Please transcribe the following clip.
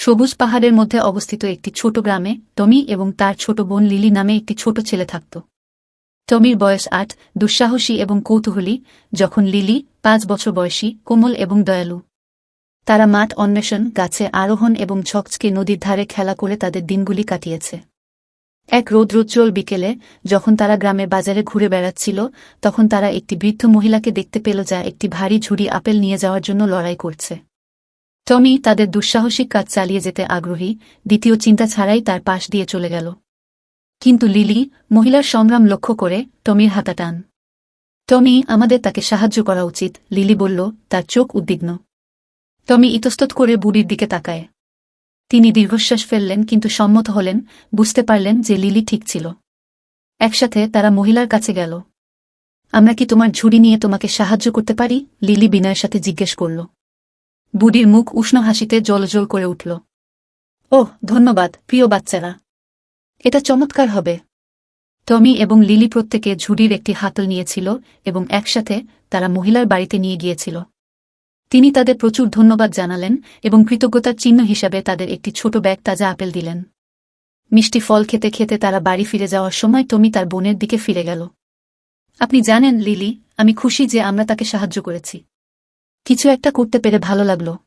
সবুজ পাহাড়ের মধ্যে অবস্থিত একটি ছোট গ্রামে টমি এবং তার ছোট বোন লিলি নামে একটি ছোট ছেলে থাকত। টমির বয়স ৮, দুঃসাহসী এবং কৌতূহলী, যখন লিলি ৫ বছর বয়সী, কোমল এবং দয়ালু। তারা মাঠ অন্বেষণ, গাছে আরোহণ এবং ঝকঝকে নদীর ধারে খেলা করে তাদের দিনগুলি কাটিয়েছে। এক রৌদ্রোজ্জ্বল বিকেলে, যখন তারা গ্রামের বাজারে ঘুরে বেড়াচ্ছিল, তখন তারা একটি বৃদ্ধ মহিলাকে দেখতে পেল যা একটি ভারী ঝুড়ি আপেল নিয়ে যাওয়ার জন্য লড়াই করছে। টমি তাদের দুঃসাহসিক কাজ চালিয়ে যেতে আগ্রহী, দ্বিতীয় চিন্তা ছাড়াই তার পাশ দিয়ে চলে গেল। কিন্তু লিলি, মহিলার সংগ্রাম লক্ষ্য করে, টমির হাতা টান। টমি, আমাদের তাকে সাহায্য করা উচিত, লিলি বলল, তার চোখ উদ্বিগ্ন। টমি ইতস্তত করে বুড়ির দিকে তাকায়। তিনি দীর্ঘশ্বাস ফেললেন কিন্তু সম্মত হলেন, বুঝতে পারলেন যে লিলি ঠিক ছিল। একসাথে তারা মহিলার কাছে গেল। আমরা কি তোমার ঝুড়ি নিয়ে তোমাকে সাহায্য করতে পারি? লিলি বিনয়ের সাথে জিজ্ঞেস করল। বুড়ির মুখ উষ্ণ হাসিতে জ্বলজ্বল করে উঠল। ওহ, ধন্যবাদ, প্রিয় বাচ্চারা। এটা চমৎকার হবে। টমি এবং লিলি প্রত্যেকে ঝুড়ির একটি হাতল নিয়েছিল এবং একসাথে তারা মহিলার বাড়িতে নিয়ে গিয়েছিল। তিনি তাদের প্রচুর ধন্যবাদ জানালেন এবং কৃতজ্ঞতার চিহ্ন হিসাবে তাদের একটি ছোট ব্যাগ তাজা আপেল দিলেন। মিষ্টি ফল খেতে খেতে তারা বাড়ি ফিরে যাওয়ার সময় টমি তার বোনের দিকে ফিরে গেল। আপনি জানেন লিলি, আমি খুশি যে আমরা তাকে সাহায্য করেছি। কিছু একটা করতে পেরে ভালো লাগলো।